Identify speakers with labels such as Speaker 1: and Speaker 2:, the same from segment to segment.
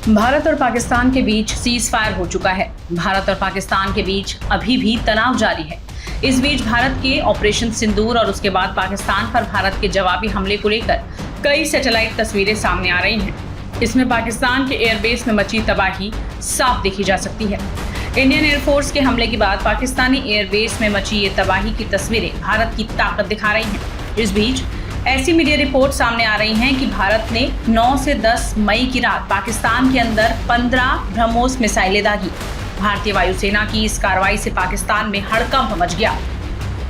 Speaker 1: भारत और पाकिस्तान के बीच cease fire हो चुका है। भारत और पाकिस्तान के बीच अभी भी तनाव जारी है। इस बीच भारत के ऑपरेशन सिंदूर और उसके बाद पाकिस्तान पर भारत के जवाबी हमले को लेकर कई सैटेलाइट तस्वीरें सामने आ रही हैं। इसमें पाकिस्तान के एयरबेस में मची तबाही साफ देखी जा सकती है। इंडियन एयरफोर्स के हमले के बाद पाकिस्तानी एयरबेस में मची ये तबाही की तस्वीरें भारत की ताकत दिखा रही हैं। इस बीच ऐसी मीडिया रिपोर्ट सामने आ रही हैं कि भारत ने 9 से 10 मई की रात पाकिस्तान के अंदर 15 ब्रह्मोस मिसाइलें दागी। भारतीय वायुसेना की इस कार्रवाई से पाकिस्तान में हड़कंप मच गया।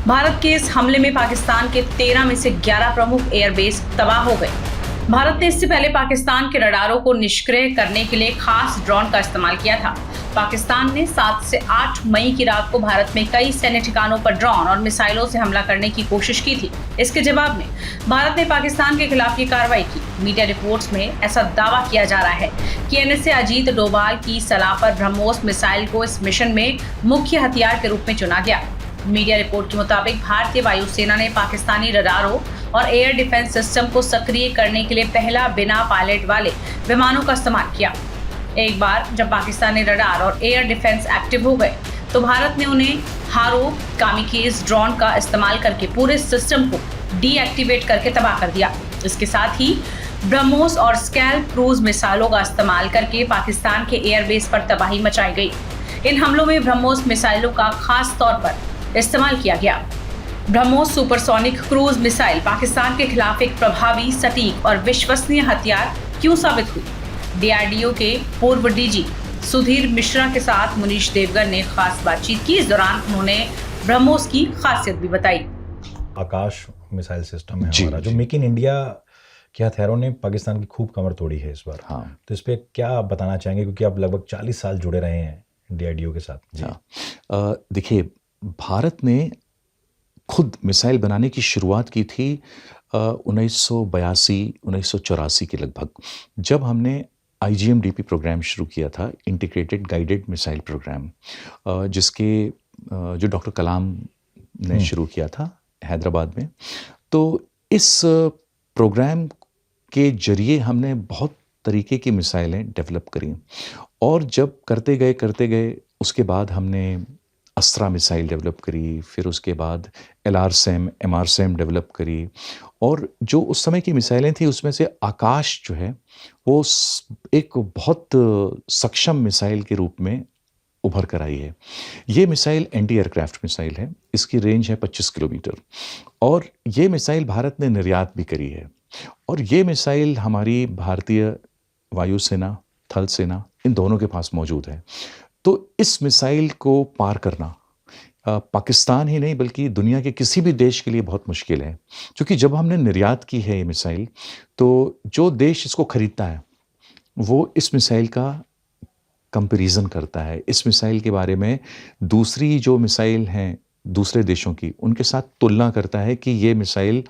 Speaker 1: भारत के इस हमले में पाकिस्तान के 13 में से 11 प्रमुख एयरबेस तबाह हो गए। भारत ने इससे पहले पाकिस्तान के रडारों को निष्क्रिय करने के लिए खास ड्रोन का इस्तेमाल किया था। पाकिस्तान ने 7 से 8 मई की रात को भारत में कई सैन्य ठिकानों पर ड्रोन और मिसाइलों से हमला करने की कोशिश की थी। इसके जवाब में भारत ने पाकिस्तान के खिलाफ ये कार्रवाई की। मीडिया रिपोर्ट्स में ऐसा दावा किया जा रहा है कि एनएसए अजीत डोभाल की सलाह पर ब्रह्मोस मिसाइल को इस मिशन में मुख्य हथियार के रूप में चुना गया। मीडिया रिपोर्ट के मुताबिक भारतीय वायुसेना ने पाकिस्तानी रडारों और एयर डिफेंस सिस्टम को सक्रिय करने के लिए पहला बिना पायलट वाले विमानों का इस्तेमाल किया। एक बार जब पाकिस्तानी रडार और एयर डिफेंस एक्टिव हो गए तो भारत ने उन्हें हारो कामिकेज ड्रोन का इस्तेमाल करके पूरे सिस्टम को डीएक्टिवेट करके तबाह कर दिया। इसके साथ ही ब्रह्मोस और स्कैल्प क्रूज मिसाइलों का इस्तेमाल करके पाकिस्तान के एयरबेस पर तबाही मचाई गई। इन हमलों में ब्रह्मोस मिसाइलों का खास तौर पर इस्तेमाल किया गया। BrahMos supersonic cruise missile Pakistan के खिलाफ एक प्रभावी, सटीक और विश्वसनीय हथियार क्यों साबित हुई? डीआरडीओ के पूर्व डीजी सुधीर मिश्रा के साथ मुनीश देवगन ने खास बातचीत की। इस दौरान उन्होंने ब्रह्मोस की खासियत भी बताई।
Speaker 2: आकाश मिसाइल सिस्टम है हमारा, जो मेक इन इंडिया के हथियारों ने पाकिस्तान की खूब कमर तोड़ी है इस बार।
Speaker 3: हाँ।
Speaker 2: तो इस पर क्या आप बताना चाहेंगे, क्योंकि आप लगभग 40 साल जुड़े रहे हैं डीआरडीओ के साथ।
Speaker 3: हाँ, देखिए, भारत ने खुद मिसाइल बनाने की शुरुआत की थी 1982-1984 के लगभग, जब हमने IGM-DP प्रोग्राम शुरू किया था, इंटीग्रेटेड गाइडेड मिसाइल प्रोग्राम, जिसके जो डॉक्टर कलाम ने शुरू किया था हैदराबाद में। तो इस प्रोग्राम के जरिए हमने बहुत तरीके की मिसाइलें डेवलप करी, और जब करते गए उसके बाद हमने अस्त्रा मिसाइल डेवलप करी, फिर उसके बाद LRSAM, MRSAM डेवलप करी, और जो उस समय की मिसाइलें थी उसमें से आकाश जो है वो एक बहुत सक्षम मिसाइल के रूप में उभर कर आई है। ये मिसाइल एंटी एयरक्राफ्ट मिसाइल है। इसकी रेंज है 25 किलोमीटर, और ये मिसाइल भारत ने निर्यात भी करी है। और ये मिसाइल हमारी भारतीय वायुसेना, थल सेना, इन दोनों के पास मौजूद है। तो इस मिसाइल को पार करना पाकिस्तान ही नहीं बल्कि दुनिया के किसी भी देश के लिए बहुत मुश्किल है, क्योंकि जब हमने निर्यात की है ये मिसाइल, तो जो देश इसको खरीदता है वो इस मिसाइल का कंपैरिजन करता है, इस मिसाइल के बारे में दूसरी जो मिसाइल हैं दूसरे देशों की, उनके साथ तुलना करता है कि ये मिसाइल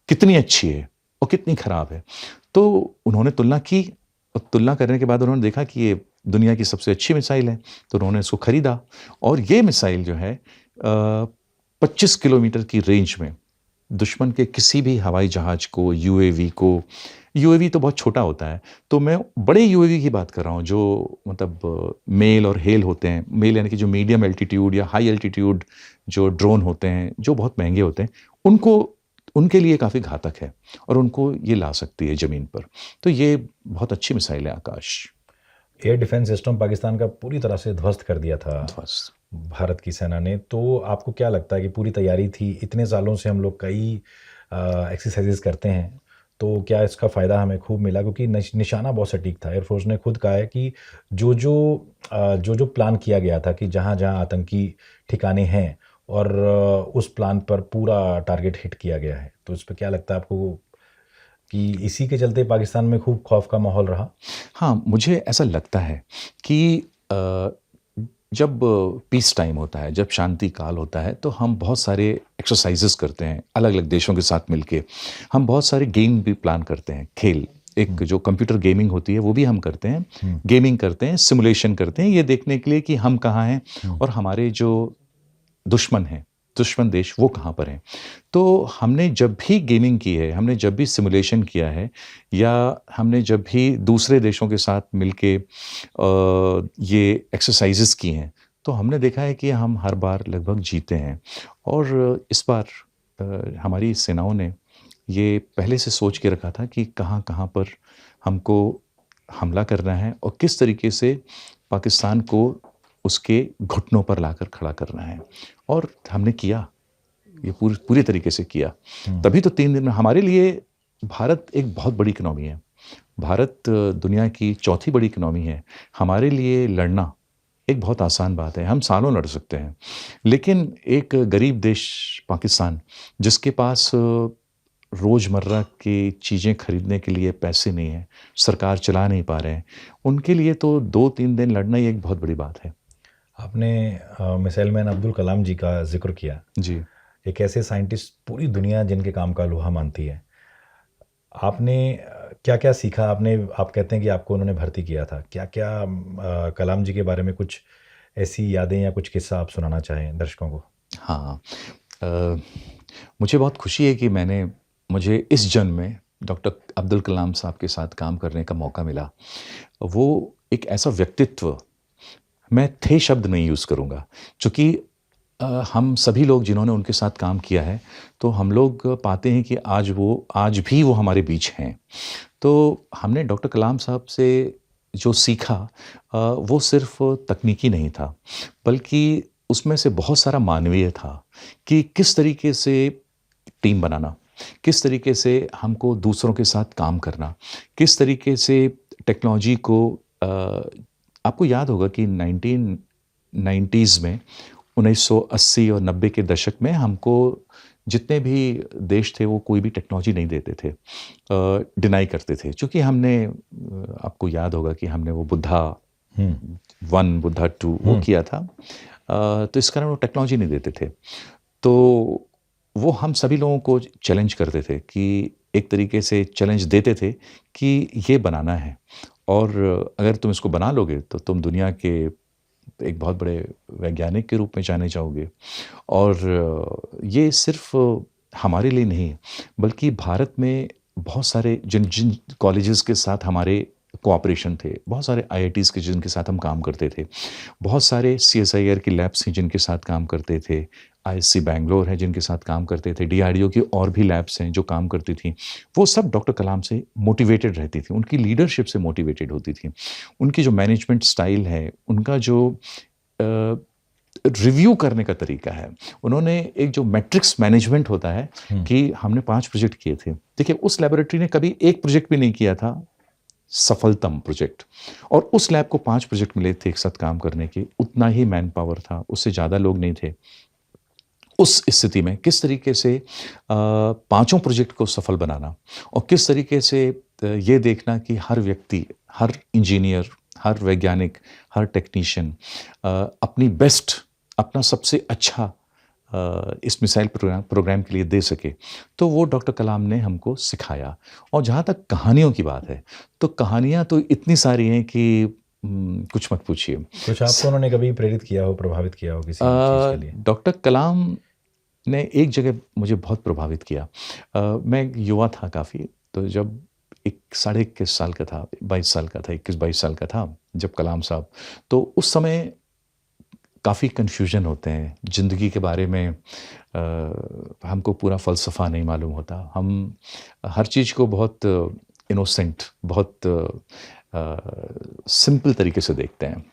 Speaker 3: कितनी अच्छी है और कितनी ख़राब है। तो उन्होंने तुलना की, और तुलना करने के बाद उन्होंने देखा कि ये दुनिया की सबसे अच्छी मिसाइल है, तो उन्होंने इसको ख़रीदा। और ये मिसाइल जो है 25 किलोमीटर की रेंज में दुश्मन के किसी भी हवाई जहाज़ को, यूएवी तो बहुत छोटा होता है, तो मैं बड़े यूएवी की बात कर रहा हूँ, जो मतलब मेल और हेल होते हैं। मेल यानी कि जो मीडियम एल्टीट्यूड या हाई एल्टीट्यूड जो ड्रोन होते हैं, जो बहुत महंगे होते हैं, उनके लिए काफ़ी घातक है, और उनको ये ला सकती है ज़मीन पर। तो ये बहुत अच्छी मिसाइल है आकाश।
Speaker 2: एयर डिफेंस सिस्टम पाकिस्तान का पूरी तरह से ध्वस्त कर दिया था भारत की सेना ने। तो आपको क्या लगता है कि पूरी तैयारी थी, इतने सालों से हम लोग कई एक्सरसाइजेस करते हैं, तो क्या इसका फ़ायदा हमें खूब मिला? क्योंकि निशाना बहुत सटीक था। एयरफोर्स ने खुद कहा है कि जो प्लान किया गया था कि जहाँ जहाँ आतंकी ठिकाने हैं, और उस प्लान पर पूरा टारगेट हिट किया गया है। तो इस पर क्या लगता है आपको कि इसी के चलते पाकिस्तान में खूब खौफ का माहौल रहा?
Speaker 3: हाँ, मुझे ऐसा लगता है कि जब पीस टाइम होता है, जब शांति काल होता है, तो हम बहुत सारे एक्सरसाइजेस करते हैं अलग अलग देशों के साथ मिलके। हम बहुत सारे गेम भी प्लान करते हैं, खेल, एक जो कंप्यूटर गेमिंग होती है वो भी हम करते हैं, गेमिंग करते हैं, सिमुलेशन करते हैं, ये देखने के लिए कि हम कहाँ हैं और हमारे जो दुश्मन हैं दुश्मन देश वो कहाँ पर हैं। तो हमने जब भी गेमिंग की है, हमने जब भी सिमुलेशन किया है, या हमने जब भी दूसरे देशों के साथ मिलके ये एक्सरसाइजेस की हैं, तो हमने देखा है कि हम हर बार लगभग जीते हैं। और इस बार हमारी सेनाओं ने ये पहले से सोच के रखा था कि कहाँ-कहाँ पर हमको हमला करना है और किस तरीके से पाकिस्तान को उसके घुटनों पर लाकर खड़ा करना है, और हमने किया, ये पूरी तरीके से किया। तभी तो 3 दिन में हमारे लिए भारत एक बहुत बड़ी इकोनॉमी है। भारत दुनिया की चौथी बड़ी इकोनॉमी है। हमारे लिए लड़ना एक बहुत आसान बात है, हम सालों लड़ सकते हैं। लेकिन एक गरीब देश पाकिस्तान, जिसके पास रोज़मर्रा की चीज़ें खरीदने के लिए पैसे नहीं हैं, सरकार चला नहीं पा रहे हैं, उनके लिए तो 2-3 दिन लड़ना ही एक बहुत बड़ी बात है।
Speaker 2: आपने मिसाइल मैन अब्दुल कलाम जी का जिक्र किया।
Speaker 3: जी।
Speaker 2: एक ऐसे साइंटिस्ट पूरी दुनिया जिनके काम का लोहा मानती है। आपने क्या-क्या सीखा? आप कहते हैं कि आपको उन्होंने भर्ती किया था। क्या-क्या कलाम जी के बारे में कुछ ऐसी यादें या कुछ किस्सा आप सुनाना चाहें दर्शकों को?
Speaker 3: हाँ, मुझे बहुत खुशी है कि मुझे इस जन्म में डॉक्टर अब्दुल कलाम साहब के साथ काम करने का मौका मिला। वो एक ऐसा व्यक्तित्व, मैं थे शब्द नहीं यूज़ करूँगा, चूँकि हम सभी लोग जिन्होंने उनके साथ काम किया है, तो हम लोग पाते हैं कि आज भी वो हमारे बीच हैं। तो हमने डॉक्टर कलाम साहब से जो सीखा, वो सिर्फ़ तकनीकी नहीं था, बल्कि उसमें से बहुत सारा मानवीय था कि किस तरीके से टीम बनाना, किस तरीके से हमको दूसरों के साथ काम करना, किस तरीके से टेक्नोलॉजी को आपको याद होगा कि 1990s में 1980 और 90 के दशक में हमको जितने भी देश थे वो कोई भी टेक्नोलॉजी नहीं देते थे, डिनाई करते थे। चूँकि हमने आपको याद होगा कि हमने वो बुद्धा 1, बुद्धा 2 वो किया था, तो इस कारण वो टेक्नोलॉजी नहीं देते थे। तो वो हम सभी लोगों को चैलेंज करते थे, कि एक तरीके से चैलेंज देते थे कि ये बनाना है, और अगर तुम इसको बना लोगे तो तुम दुनिया के एक बहुत बड़े वैज्ञानिक के रूप में जाने जाओगे। और ये सिर्फ हमारे लिए नहीं, बल्कि भारत में बहुत सारे जिन कॉलेजेस के साथ हमारे कोऑपरेशन थे, बहुत सारे आईआईटीज़ के जिनके साथ हम काम करते थे, बहुत सारे सीएसआईआर की लैब्स हैं जिनके साथ काम करते थे, आईएससी बैंगलोर है जिनके साथ काम करते थे, डीआरडीओ की और भी लैब्स हैं जो काम करती थी। वो सब डॉक्टर कलाम से मोटिवेटेड रहती थी, उनकी लीडरशिप से मोटिवेटेड होती थी। उनकी जो मैनेजमेंट स्टाइल है, उनका जो रिव्यू करने का तरीका है, उन्होंने एक जो मैट्रिक्स मैनेजमेंट होता है कि हमने 5 प्रोजेक्ट किए थे। देखिए, उस लैबोरेटरी ने कभी 1 प्रोजेक्ट भी नहीं किया था सफलतम प्रोजेक्ट, और उस लैब को 5 प्रोजेक्ट मिले थे एक साथ काम करने के, उतना ही मैन पावर था, उससे ज़्यादा लोग नहीं थे। उस स्थिति में किस तरीके से 5 प्रोजेक्ट को सफल बनाना, और किस तरीके से ये देखना कि हर व्यक्ति, हर इंजीनियर, हर वैज्ञानिक, हर टेक्नीशियन अपनी बेस्ट, अपना सबसे अच्छा इस मिसाइल प्रोग्राम के लिए दे सके, तो वो डॉक्टर कलाम ने हमको सिखाया। और जहाँ तक कहानियों की बात है, तो कहानियाँ तो इतनी सारी हैं कि कुछ मत पूछिए।
Speaker 2: कुछ आपको उन्होंने कभी प्रेरित किया हो, प्रभावित किया हो किसी चीज़ के लिए?
Speaker 3: डॉक्टर कलाम ने एक जगह मुझे बहुत प्रभावित किया। मैं युवा था काफ़ी, तो जब 21 साल का था, 22 साल का था, 21-22 साल का था जब कलाम साहब, तो उस समय काफ़ी कन्फ्यूजन होते हैं ज़िंदगी के बारे में। हमको पूरा फ़लसफ़ा नहीं मालूम होता, हम हर चीज़ को बहुत इनोसेंट, बहुत सिंपल तरीके से देखते हैं।